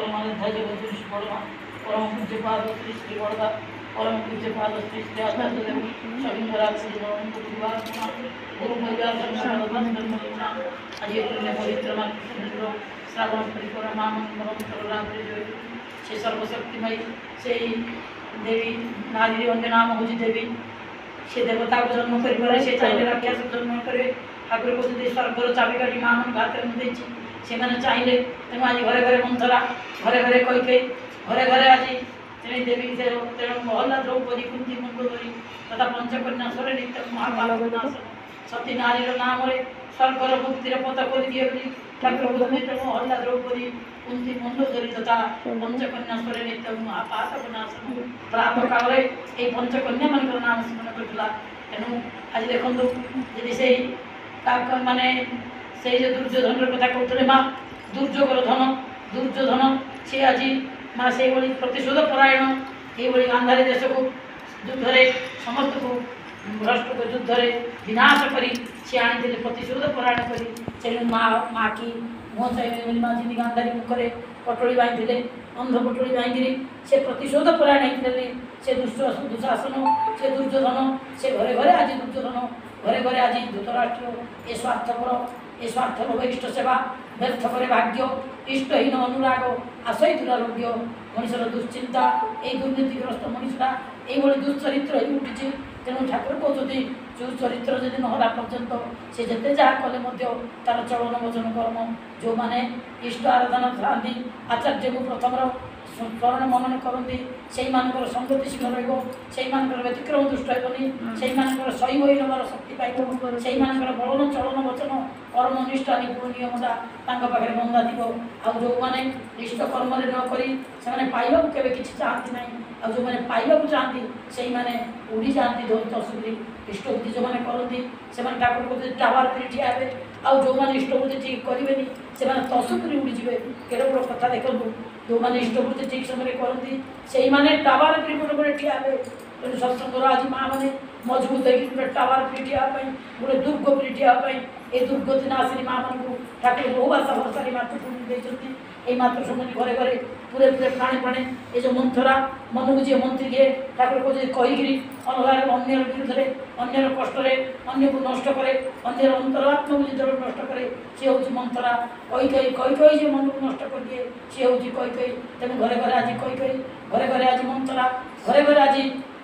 परमानंद जगदीश बड़वा परम पूज्यपाद श्री श्री बड़दा परम पूज्यपाद श्री श्री आचार्य देव शविंदरा श्री भगवान को गुरु भैया आज पवित्र श्रावण परिक्रमा मंगलम से सर्वशक्तिमयी से देवी नारी अन्य नाम हूँ देवी से देवता को जन्म कर चाहिए राक्षस जन्म करेंगे ठाकुर को स्वर्गर चाबिकाठी माँ मन घात से चाहिए तेणु आज घरे घरे मंथरा घरे घरे कैके घरे घरे आज तेणु देवी तेणु महल्ला द्रौपदी कुंती मंगोदरी तथा पंचकन्या स्वर नित्य महाकाल सती नारी नाम स्वर्गर मुक्तिर पथ कर दिए ठाकुर को महल्ला द्रौपदी कुंती मंडोदरी तथा पंचकन्या स्वर नित्य महापातकनाशन प्रातः काल ये पंचकन्या मान नाम स्मरण करता तेणु आज देखो जी से माने से दुर्योधन कथा कहते माँ दुर्योगर धन दुर्योधन सी आज माँ से प्रतिशोध परायण ये गांधारी देश को युद्ध समस्त को भ्रष्ट को युद्ध विनाश करी सी आनी प्रतिशोध परायण करी माँ की मुँह चाहिए माँ जी गांधारी मुखरे पटोली बांधि अंध पटोली बांधि से प्रतिशोध परायण होते से दुशासन से दुर्योधन से घरे घरे आज दुर्योधन घरे घरे आज धृतराष्ट्र ये स्वार्थपर इष्ट सेवा व्यर्थ करे भाग्य इष्टहीन अनुराग आशय दुरारोग्य मनुष्यर दुश्चिंता ये दुर्नीतिग्रस्त मनुष्यटा ये दुश्चरित्र उठी तेणु ठाकुर कहते जो चरित्र जदि नहला पर्यंत से जिते जहाँ कले तार चलन वचन कर्म जो मैंने इष्ट आराधना था आचार्य को प्रथम स्मरण मनन करती से संगति शीघ्र रही व्यतिक्रम दुष्ट होनी से सही हो नवार शक्ति पाइब से बलन चलन वचन कर्म निष्ठा निपुण नियमटा पाखे बंधा थी आउ जो मैंने इष्ट कर्म नक पाइबा के चाहती ना आ जो मैंने पाइबा चाहती से मैंने उड़ी जाती धोरी तसुरी इष्टबुद्धि जो मैंने करती से ठाकुर को टावर पर ठिया हे आउ जो मैंने इष्टबुद्धि ठीक करेंगे से तसुरी उड़ीजे केड़ बड़ कथा देखूँ जो मैंने इष्टबुद्धि ठीक समय करती से टावर पर गोटे ठिया हे तेणु सत्संगर आज माँ मैंने मजबूत होकर टावर पर ठियापी गोटे दुर्ग पर ठियापी ये दुर्गति नाशिनी माँ मान ठाकुर बहु आशा भरसा मातृभूमि देते ये मातृभूमि घरे घरे पूरे पूरे प्राणे प्राणे ये जो मंथरा मन को जी मंत्री किए ठाकुर को कहीकि अनगार अन्यर विरुद्ध अन्यर कष्ट अन्य को नष्ट करे अन्यर अंतरात्मा को जो नष्ट करे सी हूँ मंथरा कही जो मन को नष्ट कर दिए सी हूँ कही तेणु घरे घरे आज कही घरे घरे आज मंथरा घरे घरे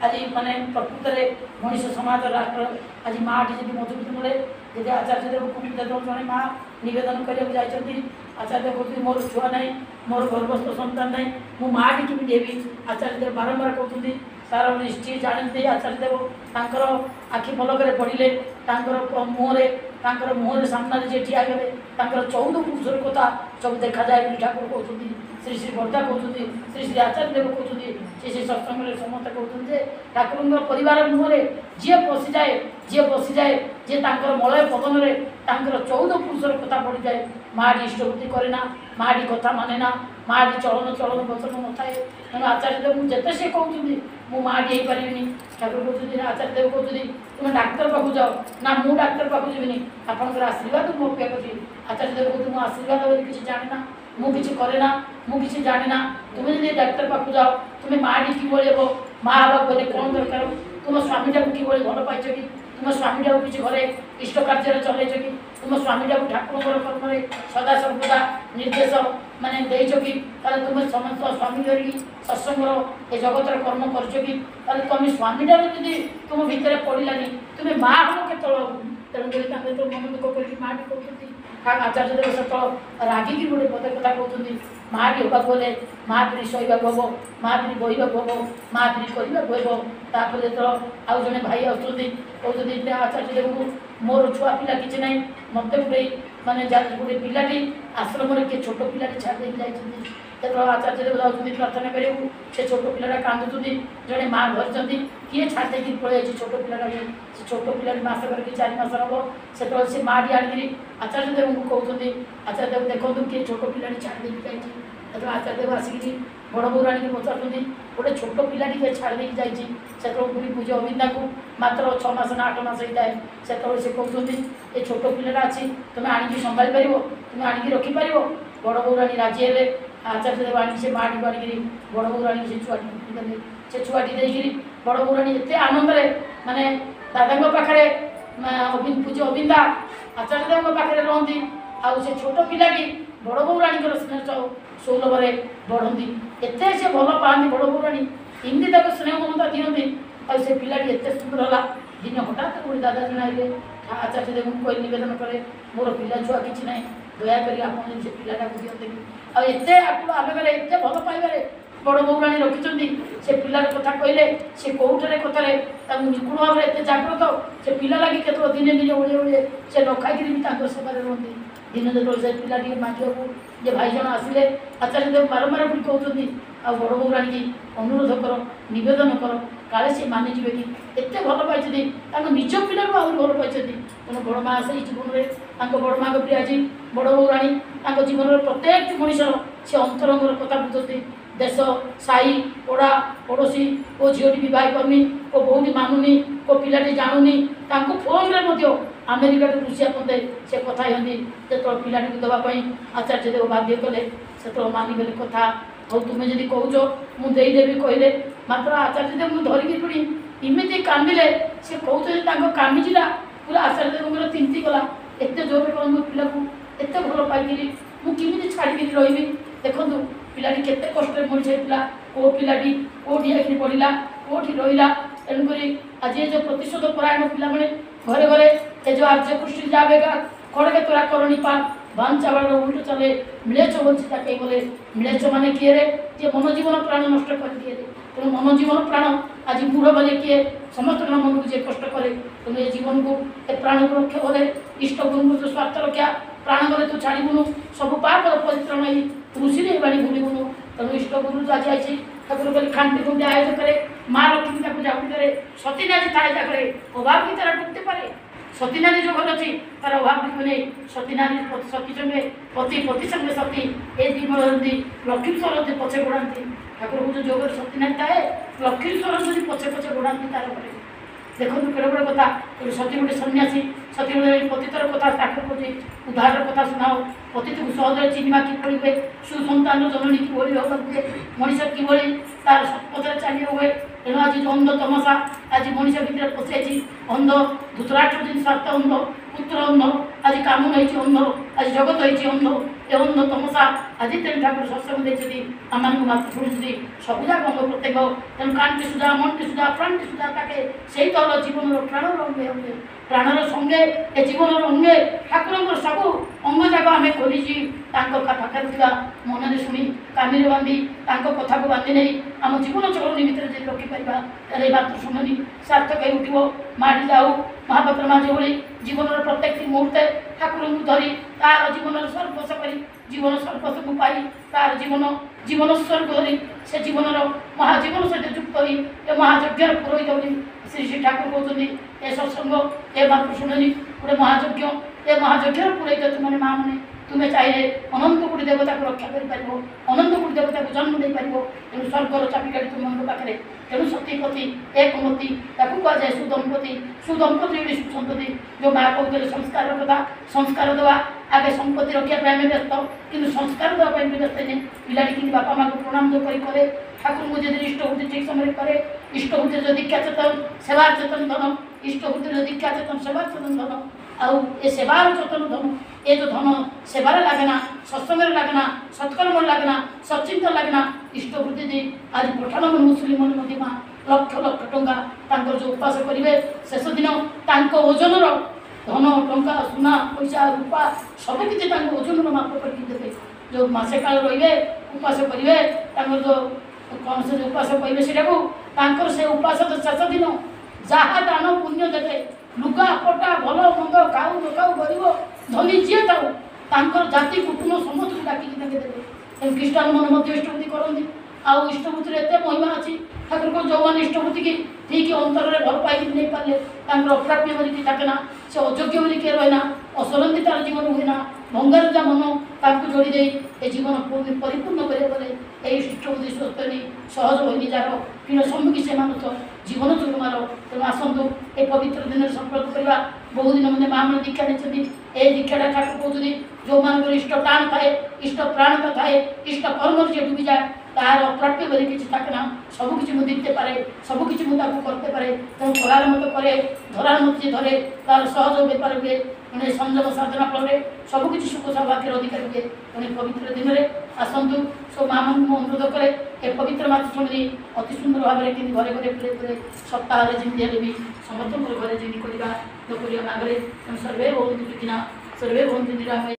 आज माने प्रकृत में मनीष समाज राष्ट्र आज माँ जी मजबूत मिले जब आचार्य देव को जड़े माँ नवेदन करने आचार्य कहते मोर छुआ ना मोर गर्भस्थ सन्तान ना मो माँ टी देवी आचार्य देव बारंबार कहते तार निश्चय जानते आचार्य देव तांकर आखि पलक पड़े मुहर सामने जी ठिया गले 14 पुरुषर कथा सब देखा जाए ठाकुर कहते श्री श्री बर्दा कहते श्री श्री आचार्य देव कहते से सत्संग समस्त कहते ठाकुर परिवार मुहर जी पशि जाए जे मलय पवन में 14 पुरुषर कथा पड़ जाए माँ इष्टबुद्धि करे ना माँ कथा माने ना माँ चलन वचन न थाए तेणु आचार्य देव जिते से कहते मु माँ हो पारि ठाकुर कहते आचार्य देव कहते तुम डाक्तर पाक जाओ ना मु डाक्तर पाक जीवनी आपंकर आशीर्वाद मु अपेक्षा करी आचार्य देव कहते मुझे आशीर्वाद बोली किसी जाने ना मुझे करे ना मुझे जाने ना तुम्हें जब डाक्तर पाक जाओ तुम्हें माँ टी कि माँ हवा बोले कौन दरकार तुम स्वामीटा को कि भल पाइछ कि तुम स्वामीटा को किसी घरे इष्ट कार्य चलैच कि तुम स्वामीटा को ठाकुर कर्म सदा सर्वदा निर्देश माने देच कि तुम समस्त स्वामी धरिकी सत्संगर ए जगतर कर्म कर तुम स्वामीटा जी तुम भितर पड़ानी तुम्हें माँ हम के तेणुक तो मन दुख कर माँ टी कहते आचार्य देव सत रागिकी गोटे पद कथा कहते माँ टी होगा बोले माँ पी शोवा हम माँ पी बहवा हम माँ पी करवा हम जो आउ जड़े भाई आसुँच कहते आचार्य देव को मोर छुआ पिला कि ना मत गोटे मानने गोटे पिलाटी आश्रम किए छोट पिलाटी छाड़ी जाते आचार्य देव जाऊँच प्रार्थना करा से छोट पिलाटा कांदुच्च जड़े माँ धरती किए छाड़ी पलि छोट पिलाटा से छोट पिला मस कर 4 मास हम से माँ टी आनिकी आचार्य देव को कहते आचार्य देव देखो किए छोट पिलाटी छाड़ी जाए आचार्य देव आसिक बड़ बो आनिक पचार गोटे छोट पिलाटी छाड़ी जाइए से पुणी पूज अविंदा को मात्र 6 मास ना 8 मास होता है से कहते ये छोट पिलाटा अच्छी तुम्हें आणिकी संभाली पार तुम्हें आणिकी रखिपार बड़ बो राणी राजी हेले आचार्य देव आनी से माटी बाड़ी बड़ बोर आनी से छुआटी देले से छुआटी देकरी बड़ बोर आनी एते आनंद रे माने दादा पाखे पूज्य अबिंदा आचार्य देव पाखे रहती आउ से छोट पिलाटी बड़ बौराणी स्नेह सौलभे बढ़ती एत से भल पाती बड़ बौराणी इमती तक स्नेह ममता दिखती आ से पिलाटी एत सुंदर है दिन हठात गोटे दादा जन आए आचार्य देव को नवेदन करे मोर पिला छुआ कि ना दयाकोरी आप से पिलाटा को दिखते आते आलोक एत भल पाइबारे बड़ बौराणी रखिंट से पिलार कथा कहले से कौटे कथार निपुण भाव में एत जागृत से पिला लगी केत दिने दिने ओळे ओळे से न खाई सेवार रुहति दिन जो से पिला मागे ये भाई जन आसिले आचार्य देव बारंबार भी कहते आ बड़ बौराणी की अनुरोध कर नवेदन कर काले से मानिजे कि एत भल पाई निज पिला आहरी भल पाई तेणु बड़ माँ से जीवन में बड़ माँ प्रिय आज बड़ बौराणी जीवन प्रत्येक मनुष्य से अंतरंगर कथा बुझती देश साई पड़ा पड़ोशी को झीटी बह करनी को बोटी मानुनी को पिलाटी जानूनी फोन रे अमेरिका रुषिया मते से कथा हमें जो पिलाटी को देवाई आचार्य देव बाध्य कले से मानिगले कथा और तुम्हें जब कौच मुदेदेवी कहले मात्र आचार्य देव मुझे धरिकी पुणी इमती कांदिले से कहते कामिजिला पूरा आचार्य देव तिंती गला एत जोर पिला को एत भल पाई मुझे छाड़ी रही देखूँ पिलाटी केते कष्ट मरीजा को पिलाटी कौटी आखिरी पड़ा कौटी रहा तेणुक आज जो प्रतिशोध परायण पिला घरे घरे ये जो आर्य कृष्ण जाएगा खड़गे तोरा करणी पा बान चावल उल्ट चले मिलेच बोलती ताके बोले मिलेच माने किए रे जे मन जीवन प्राण नष्ट कर दिए रे तेणु मन जीवन प्राण आज मूढ़ बोले किए समस्त मन को जे कष्ट करे तेणु ये जीवन को ए प्राण को रक्षा बोले इष्ट गुरु जो स्वार्थ रक्षा प्राण गले तू छाड़बुनु सब पाप परित्राण ही ऋषि नहीं बाणी भूलबुनु तेणु इष्ट गुरु आज आई ठाकुर बोले खांटी खुंटी आयोजन करे माँ लक्ष्मी जाऊँ करे सतीनाजी थाए जाकर अभाव की तरह डूबते पारे सतीनारी जो घर अच्छी तार अभाव देखो नहीं सतीनारी सती संगे पति पति संगे सती ए दिन रही लक्ष्मी सरती पचे गोड़ाती ठाकुर को जो सतीनारी थाए लक्ष्मी सरस्वती पचे पचे गोड़ाती तार देखो केड़े बड़े कथा सती गोटे सन्यासी सती गोटे पतितर कथा ठाकुर को उद्धार कथा शुणाओ पति को सहज चिन्हवा कि हुए सुसंतान जननी कि हे मनीष कि तार सत्पथर चलिए हुए तेणु आज अंध तमसा आज मनीष भितर पचाई अंध धूतराष्ट्र दिन स्वार्थ अंध पुत्र अंध आज काम नहीं अंध आज जगत होती अंध ए अंध तमसा आज तेणु ठाकुर सत्संग देखते आम मात्र शुणी सबुजाक अंग प्रत्येक तेणु कांटी सुधा मंटी सुधा प्राणी सुधा ताके से तो जीवन प्राणर अंगे अंगे प्राणर संगे ए जीवन अंगे ठाकुर सब अंग जाक आम खोली पाखे मन में शुणी कानी बांधी कथा को बांधि नहीं आम जीवन चलनी भितर रखिपर मातृ शुणी सार्थक उठो माटी जाऊ महापात्र माझ भली जीवन प्रत्येक मुहूर्ते ठाकुर धरी तार जीवन सर्वस्व कर जीवन सर्वस्व को पाई तार जीवन जीवन स्वर्ग धरी से जीवन महाजीवन सहित युक्त हो महायज्ञ पुरोहित बोली श्री श्री ठाकुर कहते ए सत्संग ए मातृ शुणी गोटे महायज्ञ ए महायज्ञ पुरोहित तुमने माँ मैंने तुम्हें चाहिए अनंत कोटी देवता को रक्षा कर अनंत कोटी देवता को जन्म दे पार तेणु स्वर्गर चापिकाठी तुम पाखे तेणु सतीपति एकमती कहुए सुदंपति सुदंपति सुख संपत्ति जो माँ कहते संस्कार कथा संस्कार देवा आगे संपत्ति रखापी आम व्यस्त कि संस्कार देवाई भी व्यस्त नहीं पिलाटी कि बापा माँ को प्रणाम जो करे ठाकुर को जब इष्टभूति ठीक समय करे इष्टभूति जो दीक्षा चेतन सेवा चेतन धन इष्टभूति जो दीक्षा चेतन सेवा चेतन धन आउ ए सेवार चेतन धन ये जो धन सेवार लगेना सत्संग लगेना सत्कर्म लगेना सचिंत लगेना इष्टभूति दी आज पठाण मुसलिम माँ लक्ष लक्ष टंका जो उपास करेंगे शेष दिन ओजन धन टंका सुना पैसा रूपा सबकि ओजन माप करके जो मसे काल रे उपास करेंगे जो कौन से उपास कहे से उपास शेष दिन जहाँ दान पुण्य देखे लुगा पटा भल मंद खाऊ न खाऊ गरीब धनी जी था जाति कुटुंब समस्त को डाक देते ख्रीष्टान मन इष्टभूति करती आउ इष्टभूति एत महिमा अच्छी ठाकुर को जो मैंने इष्टभूति की ठीक अंतर में भल पाई नहीं पारे अप्राप्य बोली थाकेना से अयोग्य बोली किए रहे असलंदी तार जीवन हुए ना भंगारुजा मन जोड़ी दे ए जीवन परिपूर्ण करे इष्टभूति स्वस्तनी सहज होनी जार क्षीण सम्मुखी से मान जीवन चुर मार तेणु आसतु ए पवित्र दिन संकल्प करवा बहुत दिन मध्य मामूल दीक्षा नहीं दीक्षाटा ठाकुर कहते जो मान इष्ट प्राण थाए इष्ट प्राण थाए इष्ट कर्म से डूबी जाए तार अप्राप्य बोली किसी थाके ना सबकि मुझे देखते पारे सबकि मुझे करते पारे तेणु करार मत करे धरार मत जे धरे तार सहज बेपार हुए मैंने संयम साधना फल सबकि सुख सौभाग्य अधिकारी हुए मैंने पवित्र दिन में आसतु सब माँ मान अनुरोध करे ए पवित्र मातृसमिति अति सुंदर भाव में कि घरे घरे पूरे पूरे सप्ताह जमी भी समस्त घरे जमी करवा लोक आगे सर्वे बहुत सुखिना सर्वे बहुत निरामय।